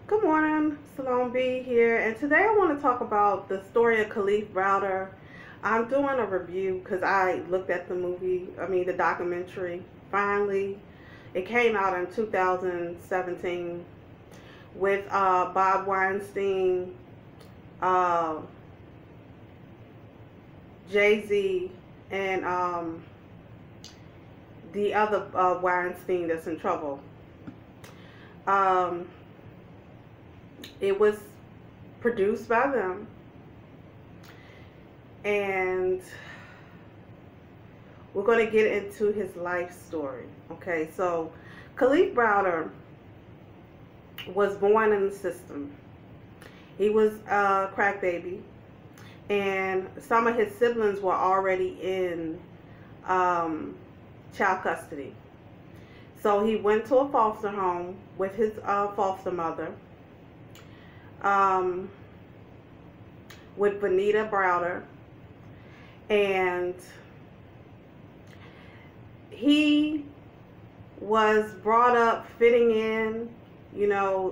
Good morning, Salome B here, and today I want to talk about the story of Kalief Browder. I'm doing a review because I looked at the documentary. Finally, it came out in 2017 with Bob Weinstein, uh, Jay-Z, and the other Weinstein that's in trouble. Um, It was produced by them, and we're going to get into his life story. Okay, so Kalief Browder was born in the system. He was a crack baby, and some of his siblings were already in child custody. So he went to a foster home with his foster mother, with Benita Browder, and he was brought up fitting in.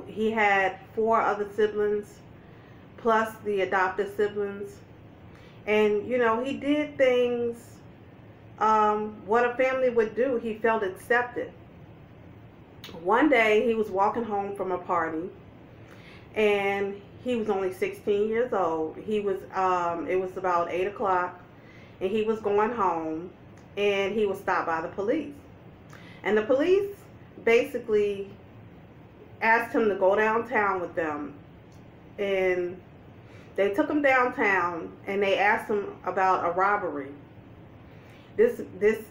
He had 4 other siblings plus the adopted siblings, and he did things what a family would do. He felt accepted. One day he was walking home from a party, and he was only 16 years old. It was about 8 o'clock, and he was going home, and he was stopped by the police. And the police basically asked him to go downtown with them. And they took him downtown, and they asked him about a robbery. This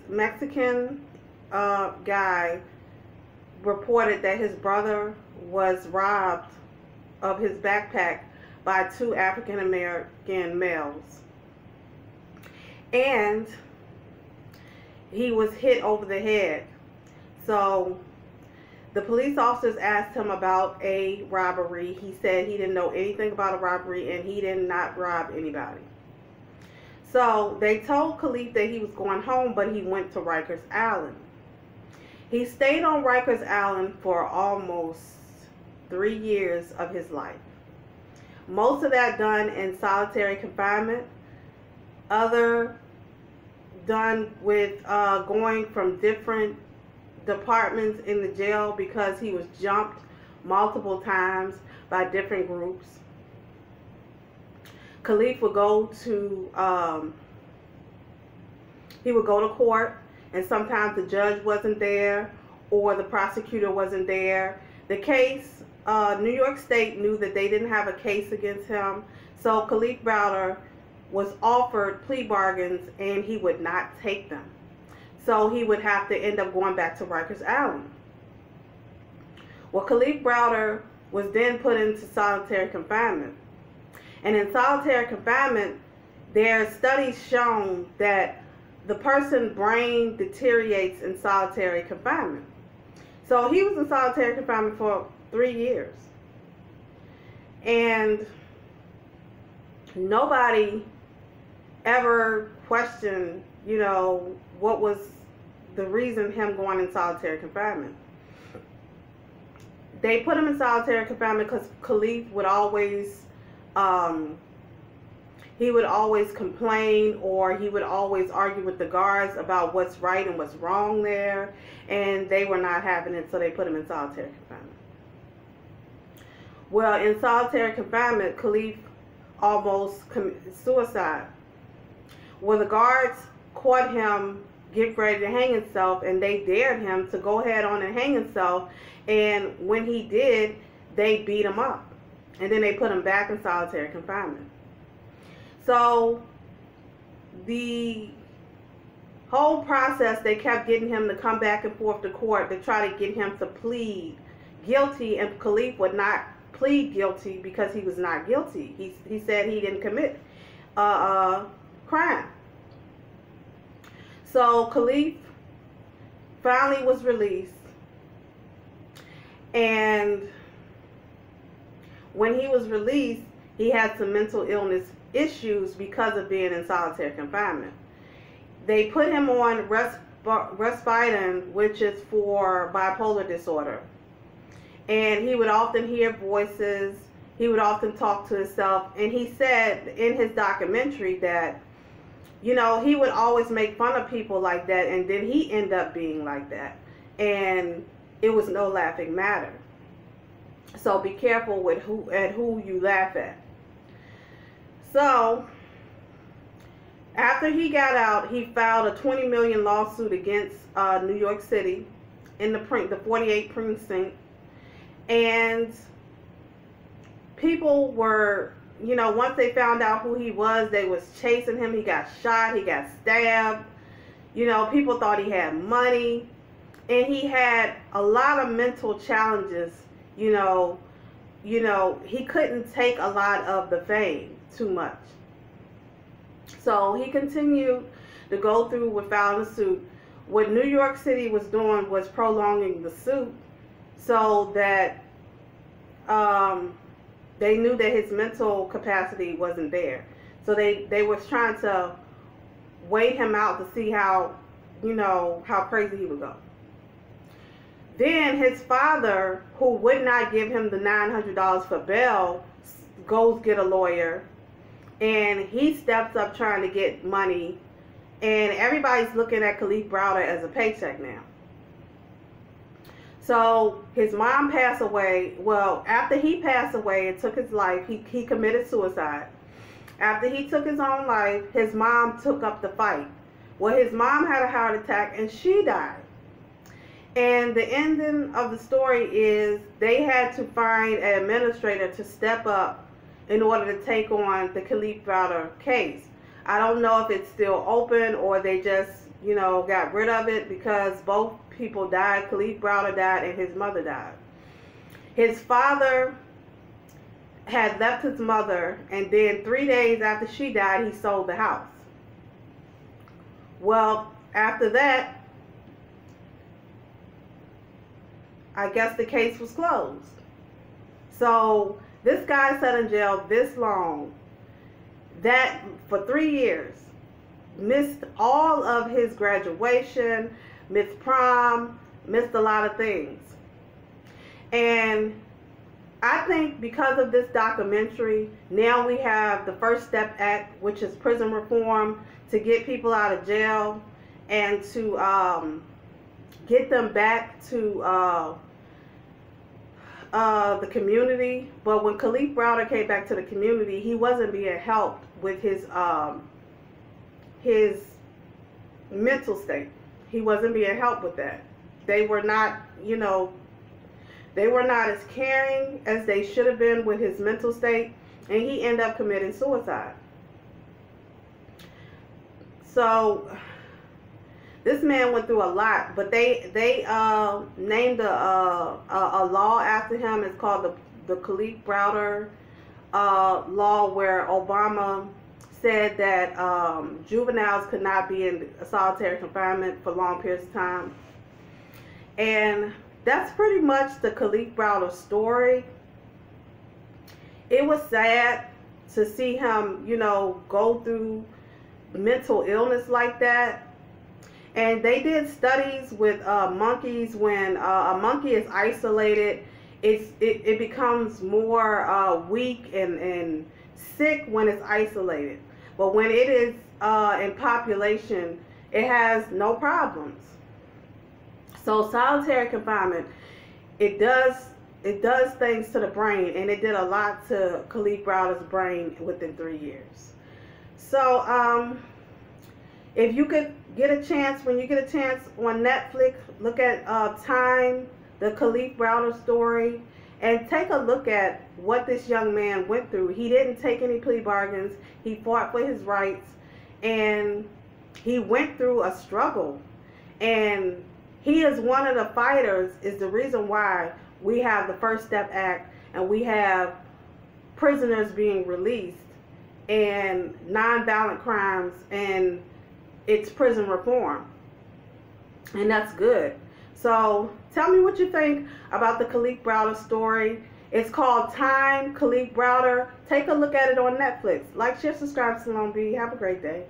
Mexican guy reported that his brother was robbed of his backpack by 2 African American males, and he was hit over the head. So the police officers asked him about a robbery. He said he didn't know anything about a robbery, and he did not rob anybody. So they told Kalief that he was going home, but he went to Rikers Island. He stayed on Rikers Island for almost 3 years of his life. Most of that done in solitary confinement. Other done with going from different departments in the jail because he was jumped multiple times by different groups. Kalief would go to court, and sometimes the judge wasn't there or the prosecutor wasn't there. The case, New York State knew that they didn't have a case against him, so Kalief Browder was offered plea bargains, and he would not take them. So he would have to end up going back to Rikers Island. Well, Kalief Browder was then put into solitary confinement. And in solitary confinement, there are studies shown that the person's brain deteriorates in solitary confinement. So he was in solitary confinement for 3 years. And nobody ever questioned, what was the reason him going in solitary confinement. They put him in solitary confinement because Kalief would always complain, or he would always argue with the guards about what's right and what's wrong there, and they were not having it, so they put him in solitary confinement. Well, in solitary confinement, Kalief almost committed suicide. Well, the guards caught him getting ready to hang himself, and they dared him to go ahead on and hang himself, and when he did, they beat him up, and then they put him back in solitary confinement. So the whole process, they kept getting him to come back and forth to court to try to get him to plead guilty, and Kalief would not plead guilty because he was not guilty. He said he didn't commit crime. So Kalief finally was released, and when he was released, he had some mental illness issues because of being in solitary confinement. They put him on Respitin, which is for bipolar disorder. and he would often hear voices. He would often talk to himself, and he said in his documentary that, you know, he would always make fun of people like that, and then he ended up being like that, and it was no laughing matter. So be careful with who you laugh at. So after he got out, he filed a $20 million lawsuit against New York City in the 48th precinct, and people were, you know, once they found out who he was, they was chasing him. He got shot, he got stabbed. You know, people thought he had money, and he had a lot of mental challenges. You know, he couldn't take a lot of the fame too much. So he continued to go through with filing the suit. What New York City was doing was prolonging the suit so that they knew that his mental capacity wasn't there. So they was trying to wait him out to see how, you know, how crazy he would go. Then his father, who would not give him the $900 for bail, goes get a lawyer, and he steps up trying to get money, and everybody's looking at Kalief Browder as a paycheck now. So his mom passed away. Well, after he passed away and took his life, he committed suicide. After he took his own life, his mom took up the fight. Well, his mom had a heart attack and she died. And the ending of the story is they had to find an administrator to step up in order to take on the Kalief Browder case. I don't know if it's still open or they just, you know, got rid of it, because both people died. Kalief Browder died and his mother died. His father had left his mother, and then 3 days after she died, he sold the house. Well, after that, I guess the case was closed. So this guy sat in jail this long, that for 3 years, missed all of his graduation, missed prom, missed a lot of things. And I think because of this documentary, now we have the First Step Act, which is prison reform, to get people out of jail and to get them back to the community. But when Kalief Browder came back to the community, he wasn't being helped with his mental state. He wasn't being helped with that. They were not, you know, they were not as caring as they should have been with his mental state, and he ended up committing suicide. So this man went through a lot, but they named a law after him. It's called the Kalief Browder law, where Obama said that juveniles could not be in solitary confinement for long periods of time. And that's pretty much the Kalief Browder story. It was sad to see him, you know, go through mental illness like that. And they did studies with monkeys. When a monkey is isolated, it becomes more weak and sick when it's isolated. But when it is in population, it has no problems. So solitary confinement, it does things to the brain, and it did a lot to Kalief Browder's brain within 3 years. So if you could get a chance, when you get a chance on Netflix, look at Time, the Kalief Browder story, and take a look at what this young man went through. He didn't take any plea bargains. He fought for his rights, and he went through a struggle. And he is one of the fighters, is the reason why we have the First Step Act, and we have prisoners being released, and nonviolent crimes, and it's prison reform. And that's good. So tell me what you think about the Kalief Browder story. It's called Time, Kalief Browder. Take a look at it on Netflix. Like, share, subscribe. Salon B. Have a great day.